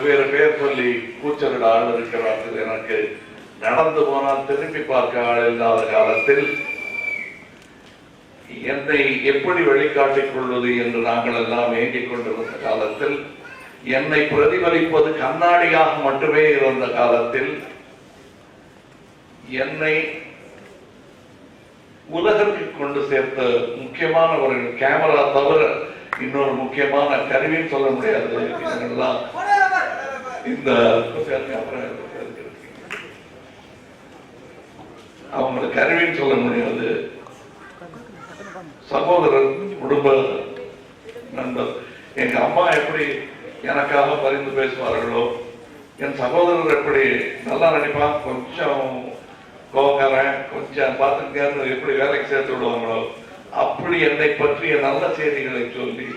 வெவ்வேறு பேர் சொல்லி கூச்சலிட ஆள் இருக்கிறார்கள். எனக்கு நடந்து போனால் திரும்பி பார்க்க ஆள் இல்லாத காலத்தில் என்னை எப்படி வெளிக்காட்டிக் கொள்வது என்று நாங்கள் எல்லாம் ஏங்கிக் கொண்டிருந்த காலத்தில், என்னை பிரதிபலிப்பது கண்ணாடியாக மட்டுமே இருந்த காலத்தில், என்னை உலகிற்கு கொண்டு சேர்த்த முக்கியமானவர்கள் கேமரா தவிர இன்னொரு முக்கியமான கருவின்னு சொல்ல முடியாது. இந்த அவங்களுக்கு கருவின்னு சொல்ல முடியாது. சகோதரர், குடும்ப நண்பர். எங்க அம்மா எப்படி எனக்காக பரிந்து பேசுவார்களோ, என் சகோதரர் எப்படி நல்லா நடிப்பான், கொஞ்சம் கோவக்காரன், கொஞ்சம் பார்த்துக்க எப்படி வேலைக்கு சேர்த்து விடுவாங்களோ, அப்படி என்னை பற்றிய நல்ல செய்திகளை சொல்லி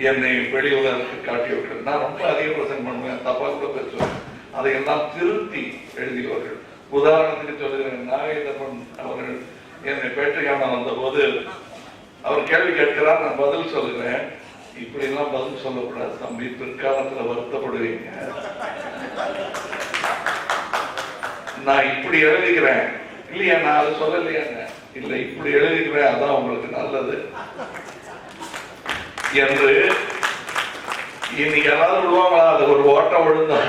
என்னை வெளி உலகத்துக்கு காட்டி விட்டு நான் ரொம்ப அதிக பிரசங்கம் பண்ணுவேன், தப்பா கூட பேசுவேன். அதையெல்லாம் திருத்தி எழுதியவர்கள். உதாரணத்துக்கு சொல்லுகிறேன், நாகேந்திரன் அவர்கள் என்னை பேட்டையான வந்த போது அவர் கேள்வி கேட்கிறார், நான் பதில் சொல்லுகிறேன். இப்படி எல்லாம் பதில் சொல்லக்கூடாது தம்பி, பிற்காலத்துல வருத்தப்படுவீங்க. நான் இப்படி எழுதுகிறேன். இல்லையா, நான் அதை சொல்லலையாங்க. இல்லை, இப்படி எழுதுகிறேன், அதான் உங்களுக்கு நல்லது என்று. இன்னைக்கு யாராவது விடுவாங்களா? அது ஒரு ஓட்டம் விழுந்தா,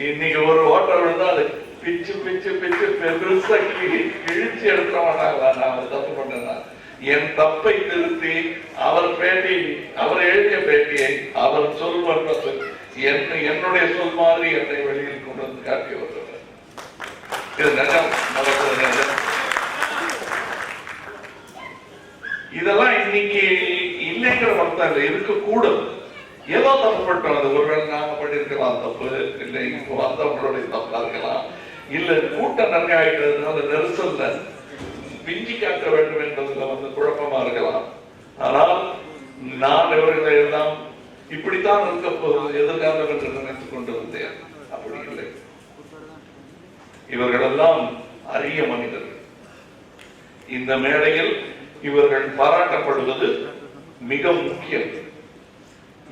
இன்னைக்கு ஒரு ஓட்டம் விழுந்தா அது பிச்சு பிச்சு பிச்சு பெருசா கிழிச்சு எடுத்துட மாட்டாங்களா? நான் தப்பு பண்ணேன்னா என் தப்பை திருத்தி அவர் பேட்டி, அவர் எழுதிய பேட்டியை அவர் சொல் என்னுடைய சொல் மாதிரி என்னை வெளியில் கொண்டு வந்து காட்டி வருகிறார். இது நிஜம், நடக்கிறது. இதெல்லாம் இன்னைக்கு இல்லைங்கிற மொத்தம் இருக்கக்கூடும். ஏதோ தப்பு பட்டோம், அது ஒருவேளை நாங்க பண்ணிருக்கலாம் தப்பு, இல்லை இப்போ வந்தவங்களுடைய தப்பா இருக்கலாம், இல்ல கூட்டம் நன்காயிட்டதுனால நெரிசல்ல பிஞ்சி காட்ட வேண்டும் என்பதுல குழப்பமா இருக்கலாம். ஆனால் நான் இவர்களை எல்லாம் இப்படித்தான் இருக்க போவது எதிர்காலம் என்று நினைத்துக் கொண்டு வந்தேன். அப்படி இல்லை. இவர்களெல்லாம் அரிய மனிதர்கள். இந்த மேடையில் இவர்கள் பாராட்டப்படுவது மிக முக்கியம்.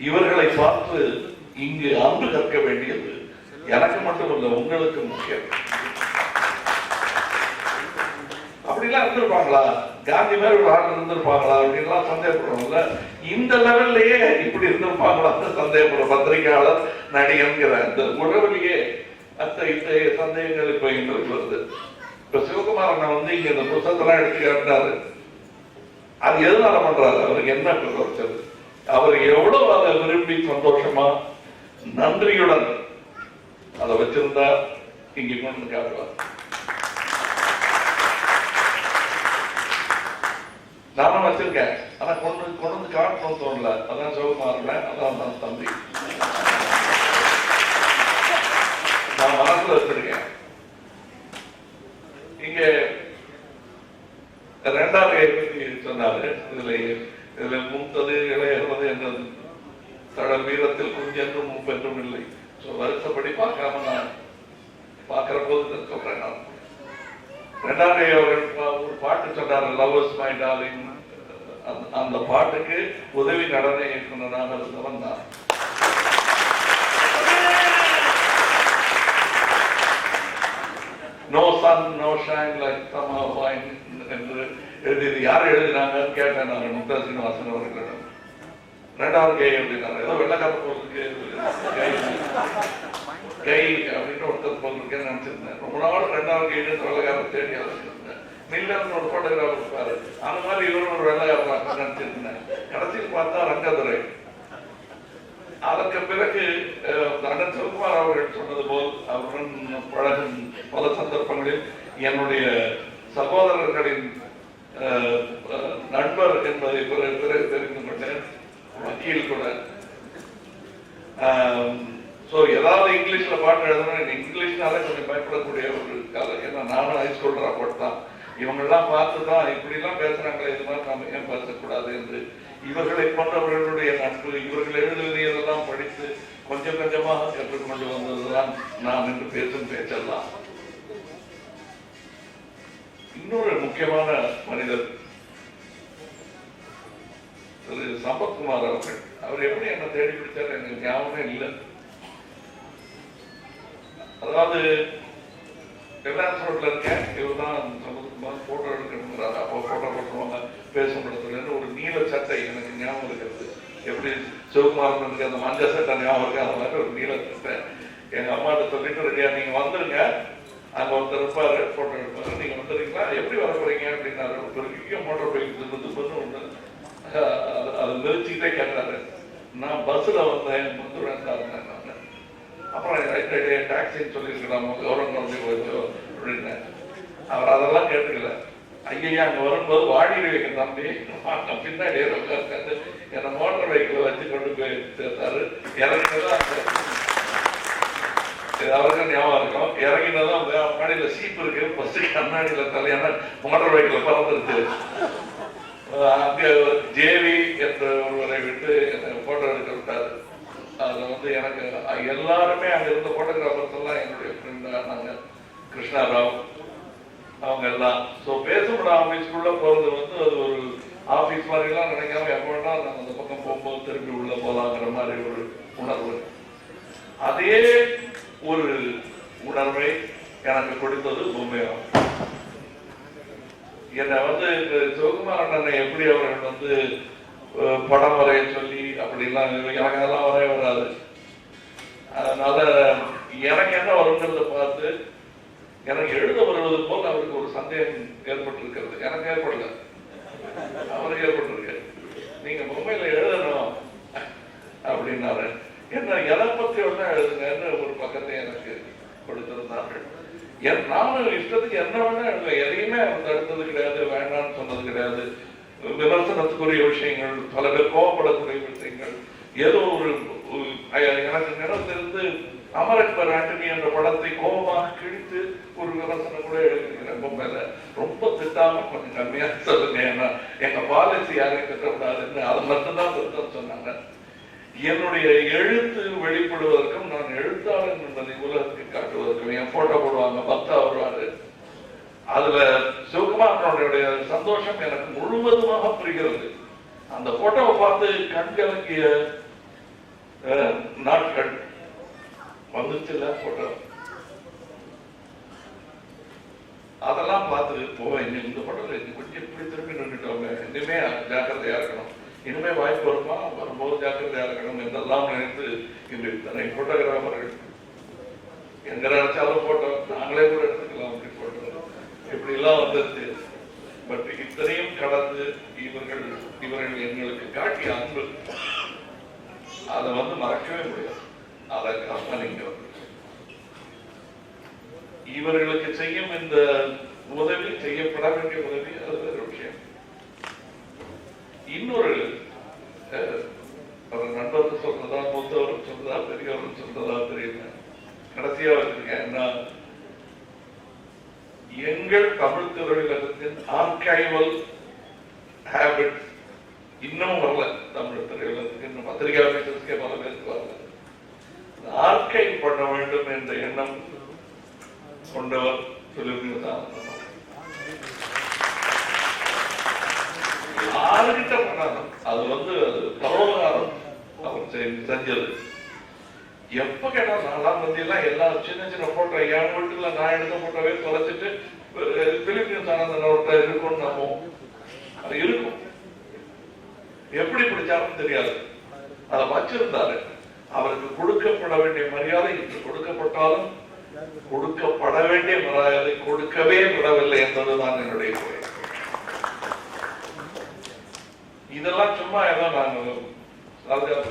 இவர்களை பார்த்து இங்கு அன்பு கற்க வேண்டியது எனக்கு மட்டுமல்ல, உங்களுக்கு முக்கியம். அப்படிலாம் இருந்திருப்பாங்களா? காந்தி மாதிரி ஒரு ஆள் இருந்திருப்பாங்களா அப்படின்லாம் சந்தேகப்படுறோம்ல. இந்த லெவல்லையே இப்படி இருந்திருப்பாங்களா சந்தேகப்படுற பத்திரிகையாளர், நடிகர்கிற இந்த உறவுலையே இத்தகைய சந்தேகங்கள் இப்ப எங்களுக்கு வருது. இப்ப சிவகுமாரன் இங்க இந்த புத்தகத்தெல்லாம் எடுத்து காட்டினாரு. அது எதனால பண்றாரு? அவருக்கு என்ன குறைச்சது? அவர் எவ்வளவு அதை விரும்பி சந்தோஷமா நன்றியுடன் அதை வச்சிருந்தா இங்க கொண்டு காட்டுவார். நானும் வச்சிருக்கேன், ஆனா கொண்டு கொண்டு காட்டணும் தோணல. அதான் சிவகுமாரன், அதான் தான் தம்பி. நான் மனசுல வச்சிருக்கேன். இங்க ரெண்டாவது பத்தி சொன்னாரு. இதுல மூத்தது இளையறது என்னது, கடல் வீரத்தில் குஞ்சென்றும் மூப்பென்றும் இல்லை. வருஷப்படி பார்க்காம நான் பார்க்கிற போது சொல்றேன். நான் ரெண்டாவது அவர்கள் ஒரு பாட்டு சொன்னார், லவ் இஸ் மை டார்லிங். அந்த பாட்டுக்கு உதவி நடன இயக்குனராக இருந்தவன் தான். No sun no shine like summer wine என்று எழுதியது யார் எழுதினாங்கன்னு கேட்டேன் நான் முக்தா சீனிவாசன் அவர்களிடம். ரெண்டாவது கை அப்படின்னாரு. ஏதோ வெள்ளக்கார போறதுக்கு கை அப்படின்னு ஒருத்தர் போட்டிருக்கேன்னு நினைச்சிருந்தேன். ரொம்ப நாள் ரெண்டாவது கைடு வெள்ளக்கார தேடி வச்சிருந்தேன். மில்லர்னு ஒரு போட்டோகிராஃபர் இருப்பாரு, அந்த மாதிரி இவரும் ஒரு வெள்ளக்கார நினைச்சிருந்தேன். கடைசியில் பார்த்தா ரங்கதுரை. அதற்கு பிறகு அண்ணன் சிவகுமார் அவர்கள் சொன்னது போல் அவருடன் பழகும் பல சந்தர்ப்பங்களில் என்னுடைய சகோதரர்களின் நண்பர் என்பதை பிறகு தெரிந்து கொண்டேன். வக்கீல் கூட. ஏதாவது இங்கிலீஷ்ல பாட்டு எழுதணும், இங்கிலீஷ்னாலே கொஞ்சம் பயப்படக்கூடிய ஒரு காலம். ஏன்னா நானும் ஹைஸ்கூல் ட்ராப் தான். இவங்க எல்லாம் பார்த்துதான் இப்படி எல்லாம் பேசுறாங்களே, இது மாதிரி நாம ஏன் பேசக்கூடாது என்று இவர்களை போன்றவர்களுடைய நட்பு, இவர்கள் எழுதுவதையெல்லாம் படித்து கொஞ்சம் கொஞ்சமாக கற்றுக்கொண்டு வந்ததுதான் நாம் என்று பேசும் பேச்செல்லாம். இன்னொரு முக்கியமான மனிதர் திரு சம்பத்குமார் அவர்கள். அவர் எப்படி என்ன தேடி பிடிச்சார் எனக்கு ஞாபகமே இல்லை. அதாவது ரிலையன்ஸ் ரோட்ல இருக்கேன், இவர் தான் சம்பத்குமார் போட்டோ எடுக்கணுங்கிறாரு. அப்போ போட்டோ போட்டுருவாங்க பேசும் இடத்துல ஒரு நீல சட்டை எனக்கு ஞாபகம் இருக்கிறது. எப்படி சிவகுமாரனுக்கு அந்த மஞ்சள் சட்டை ஞாபகம் இருக்கு, அந்த மாதிரி ஒரு நீல சட்டை. எங்க அம்மாட்ட சொல்லிட்டு ரெடியா நீங்க வந்துருங்க, அங்க ஒருத்தர் இருப்பாரு போட்டோ எடுப்பாரு, நீங்க வந்துடுறீங்களா, எப்படி வர போறீங்க அப்படின்னாரு. பெரிய மோட்டார் பைக் ஒண்ணு அது நிறுத்திக்கிட்டே கேட்டாரு. நான் பஸ்ல வந்தேன், வந்துடுறேன் சார் நான். அப்புறம் டாக்ஸின்னு சொல்லியிருக்கலாம் கவர்மெண்ட் அப்படின்னு. அவர் அதெல்லாம் கேட்டுக்கல. ஐயா அங்க வரும்போது வாடி வைக்க தம்பி பின்னாடி உட்காந்து என்ன மோட்டார் பைக்கில் வச்சு கொண்டு போய் சேர்த்தாரு. இறங்கினதான் அவருக்கு ஞாபகம் இருக்கும். இறங்கினதான் மாடியில சீப்பு இருக்கு, ஃபர்ஸ்ட் கண்ணாடியில தலையான மோட்டார் பைக்கில் பறந்துருச்சு. அங்க ஜேவி என்ற ஒருவரை விட்டு போட்டோ எடுக்க விட்டாரு. அதுல வந்து எனக்கு எல்லாருமே அங்க இருந்த போட்டோகிராஃபர்ஸ் எல்லாம் என்னுடைய ஃப்ரெண்ட் ஆனாங்க. கிருஷ்ணாராவ் அவங்க எல்லாம். ஸோ பேசும்பட ஆஃபீஸ்க்குள்ள போறது வந்து அது ஒரு ஆஃபீஸ் மாதிரிலாம் நினைக்காம எப்போனா நாங்கள் அந்த பக்கம் போகும்போது திரும்பி உள்ள போலாங்கிற மாதிரி ஒரு உணர்வு. அதே ஒரு உணர்வை எனக்கு கொடுத்தது பொம்மையாகும். என்னை வந்து சிவகுமார் அண்ணனை எப்படி அவர்கள் வந்து படம் வரைய சொல்லி அப்படிலாம் எனக்கு அதெல்லாம் வரைய வராது. அதனால எனக்கு என்ன வருங்கிறத பார்த்து எனக்கு எழுத வருவது போல் அவருக்கு ஒரு சந்தேகம் ஏற்பட்டிருக்கிறது. எனக்கு ஏற்படல, அவருக்கு ஏற்பட்டிருக்கு. நீங்க பொம்மையில எழுதணும் அப்படின்னாரு. என்ன எதை பத்தி ஒண்ணு எழுதுங்கன்னு ஒரு பக்கத்தை எனக்கு கொடுத்திருந்தார்கள். நானும் இஷ்டத்துக்கு என்ன வேணா எழுதுவேன், எதையுமே அவர் தடுத்தது கிடையாது, வேண்டாம்னு சொன்னது கிடையாது. விமர்சனத்துக்குரிய விஷயங்கள், பல பேர் கோவப்படக்கூடிய விஷயங்கள், ஏதோ ஒரு எனக்கு நிறத்திலிருந்து அமர் அக்பர் ஆண்டனி என்ற படத்தை கோபமாக கிழித்து ஒரு விமர்சனம் கூட எழுதிக்கிறேன். பொம்மையில ரொம்ப திட்டாம கொஞ்சம் கம்மியா சொல்லுங்க, ஏன்னா எங்க பாலிசி யாரையும் திட்டக்கூடாதுன்னு அதை மட்டும்தான் திருத்தம் சொன்னாங்க. என்னுடைய எழுத்து வெளிப்படுவதற்கும் நான் எழுத்தாளன் என்பதை உலகத்துக்கு காட்டுவதற்கும் என் போட்டோ போடுவாங்க, பக்தா வருவாரு. அதுல சிவகுமாரனுடைய சந்தோஷம் எனக்கு முழுவதுமாக புரிகிறது. அந்த போட்டோவை பார்த்து கண்கலங்கிய நாட்கள் வந்துச்சு இல்ல போட்டோ. அதெல்லாம் பார்த்து போவேன். இந்த போட்டோல கொஞ்சம் இப்படி திரும்பி நின்றுட்டோங்க, இனிமே ஜாக்கிரதையா இருக்கணும், இனிமே வாய்ப்பு வருமா, வரும்போது ஜாக்கிரதையா இருக்கணும் என்றெல்லாம் நினைத்து இன்று இத்தனை போட்டோகிராஃபர்கள் எங்க நினைச்சாலும் போட்டோ நாங்களே கூட எடுத்துக்கலாம் அப்படி போட்டோ இப்படி எல்லாம் வந்துருச்சு. பட் இத்தனையும் கடந்து இவர்கள் எங்களுக்கு காட்டிய அன்பு அதை வந்து மறக்கவே முடியாது. அதற்காக நீங்க இவர்களுக்கு செய்யும் இந்த உதவி, செய்யப்பட வேண்டிய உதவி, அது வேறு விஷயம். இன்னொரு நண்பர்கள் சொல்றதா, மூத்தவர்கள் சொல்றதா, பெரியவர்கள் சொல்றதா தெரியல, கடைசியா வச்சிருக்கேன். என்ன, எங்கள் தமிழ் திரையுலகத்தின் ஆர்கைவல் ஹேபிட்ஸ் இன்னும் வரல. தமிழ் திரையுலகத்துக்கு இன்னும் பத்திரிகை ஆபீசர்ஸ்க்கே பல பேருக்கு வரல. ஆர்கைவ் பண்ண வேண்டும் என்ற எண்ணம் கொண்டவர் சொல்லியிருந்தான். யாருகிட்ட பண்ணாலும் அது வந்து அது பரோகாரம் அவர் செஞ்சது. எப்ப கேட்டாலும் நாலாம் மந்தியெல்லாம் எல்லா சின்ன சின்ன போட்டோ என் வீட்டுல நான் எடுத்த போட்டோவே தொலைச்சிட்டு பிலிப்பின்ஸ் ஆனந்தனோட இருக்கும்னு நம்புவோம். அது இருக்கும், எப்படி பிடிச்சாலும் தெரியாது. அதை வச்சிருந்தாரு. அவருக்கு கொடுக்கப்பட வேண்டிய மரியாதை இன்று கொடுக்கப்பட்டாலும் கொடுக்கப்பட வேண்டிய மரியாதை கொடுக்கவே விடவில்லை என்பதுதான் என்னுடைய குறை. இதெல்லாம் சும்மா ஏதோ நாங்கள்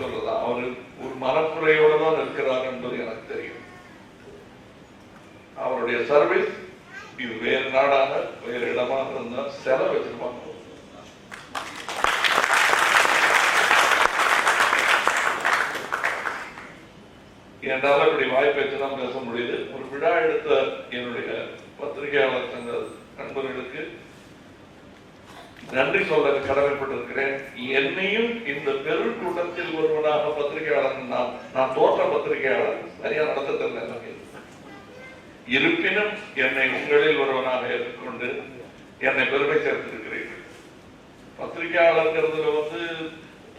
சொல்றதா, அவரு ஒரு மனக்குறையோடு தான் இருக்கிறார் என்பது எனக்கு தெரியும். அவருடைய சர்வீஸ் இது வேறு நாடாக வேறு இடமாக இருந்தால் செலவு வச்சிருப்பாங்க. என்னால் இப்படி வாய்ப்பு வச்சுதான் பேச முடியுது. ஒரு விழா எடுத்த என்னுடைய பத்திரிகையாளர் சங்க நண்பர்களுக்கு நன்றி சொல்ல கடமைப்பட்டிருக்கிறேன். என்னையும் இந்த பெருங்கூட்டத்தில் ஒருவனாக பத்திரிகையாளர், நான் தோற்ற பத்திரிகையாளர், சரியா நடத்த தெரியல. இருப்பினும் என்னை உங்களில் ஒருவனாக ஏற்றுக்கொண்டு என்னை பெருமை சேர்த்திருக்கிறீர்கள். பத்திரிகையாளர்ங்கிறதுல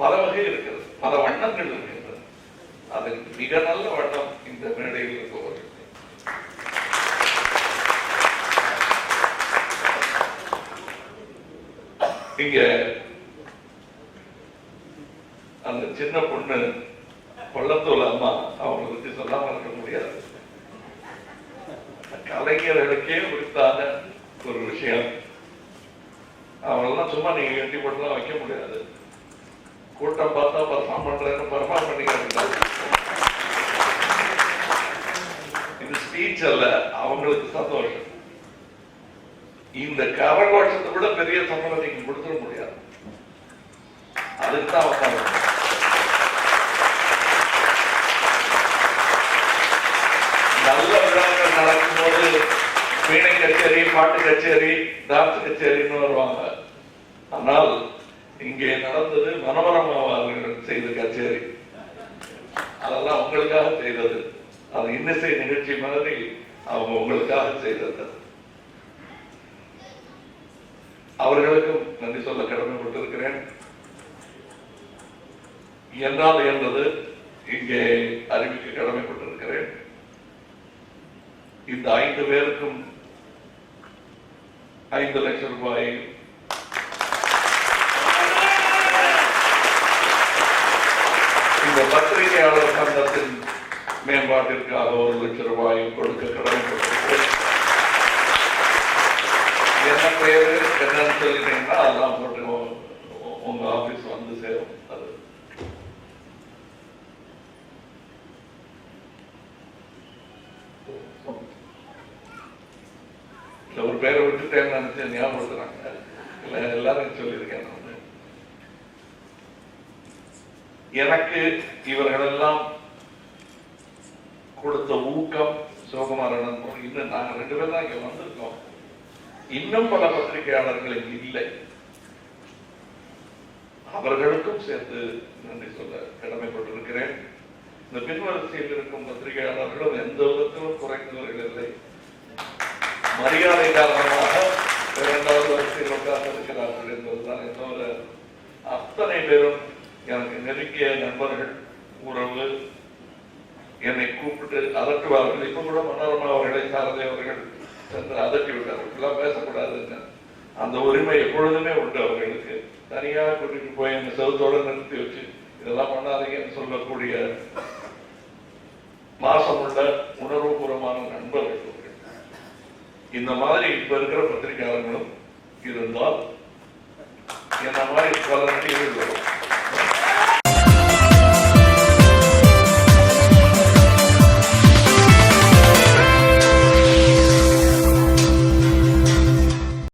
பல வகை இருக்கிறது, பல வண்ணங்கள் இருக்கின்றன. அதற்கு மிக நல்ல வண்ணம் இந்த மேடையில் இருப்பவர்கள். இங்க அந்த சின்ன பொண்ணு பள்ளத்தூர் அம்மா, அவங்களை பற்றி சொல்லாம இருக்க முடியாது. கலைஞர்களுக்கே உரித்தான ஒரு விஷயம். அவங்களெல்லாம் சும்மா நீங்க கட்டி போட்டுலாம் வைக்க முடியாது. கூட்டம் பார்த்தா பர்ஃபார்ம் பண்றேன்னு பர்ஃபார்ம் பண்ணிக்கிறாங்க. இது ஸ்பீச் அல்ல, அவங்களுக்கு சந்தோஷம். இந்த கரகோஷத்தை விட பெரிய சம்பளம் நீங்க கொடுத்துட முடியாது. அதுக்குதான் அவங்க நல்ல விழாக்கள் நடக்கும்போது வீணை கச்சேரி, பாட்டு கச்சேரி, டான்ஸ் கச்சேரின்னு வருவாங்க. ஆனால் இங்கே நடந்தது மனோரமா அவர்கள் செய்த கச்சேரி. அதெல்லாம் உங்களுக்காக செய்தது. அது இன்னிசை நிகழ்ச்சி மாதிரி அவங்க உங்களுக்காக செய்தது. அவர்களுக்கும் நன்றி சொல்ல கடமைப்பட்டிருக்கிறேன். என்னால் என்பது இங்கே அறிவிக்க கடமைப்பட்டிருக்கிறேன். இந்த 5 பேருக்கும் 5 லட்சம் ரூபாய் இந்த பத்திரிகையாளர் சங்கத்தின் மேம்பாட்டிற்காக 1 லட்சம் ரூபாய் கொடுக்க கடமைப்பட்டிருக்கிறேன். என்ன பெயரு என்னன்னு சொல்லிட்டீங்கன்னா அதெல்லாம் போட்டு உங்க ஆபீஸ் வந்து சேரும். அது ஒரு பேரை விட்டுட்டேன்னு நினைச்சு ஞாபகப்படுத்துறாங்க. எல்லாரும் சொல்லியிருக்கேன். எனக்கு இவர்களெல்லாம் கொடுத்த ஊக்கம், சிவகுமாரன் இன்னும் நாங்க 2 பேரும் தான் இங்க வந்திருக்கோம். இன்னும் பல பத்திரிகையாளர்கள் இல்லை. அவர்களுக்கும் சேர்த்து நன்றி சொல்ல கடமைப்பட்டிருக்கிறேன். இந்த பின்வரிசையில் இருக்கும் பத்திரிகையாளர்களும் எந்த விதத்திலும் குறைந்தவர்கள் இல்லை. மரியாதை காரணமாக 2வது வரிசையில் உட்கார்ந்து இருக்கிறார்கள் என்பதுதான். என்னோட அத்தனை பேரும் எனக்கு நெருங்கிய நண்பர்கள், உறவு. என்னை கூப்பிட்டு அதட்டுவார்கள். இப்ப கூட மனோரமா அவர்களை சாரதி அவர்கள் சென்று அதட்டி விட்டார்கள். இப்பெல்லாம் பேசக்கூடாதுன்னு. அந்த உரிமை எப்பொழுதுமே உண்டு அவர்களுக்கு. தனியாக கூட்டிட்டு போய் அந்த செவத்தோட நிறுத்தி வச்சு இதெல்லாம் பண்ணாதீங்கன்னு சொல்லக்கூடிய மாசமுள்ள உணர்வுபூர்வமான நண்பர்கள். இந்த மாதிரி இப்ப இருக்கிற பத்திரிகையாளர்களும் இருந்தால் என்ன மாதிரி பல நடிகர்கள் வரும்.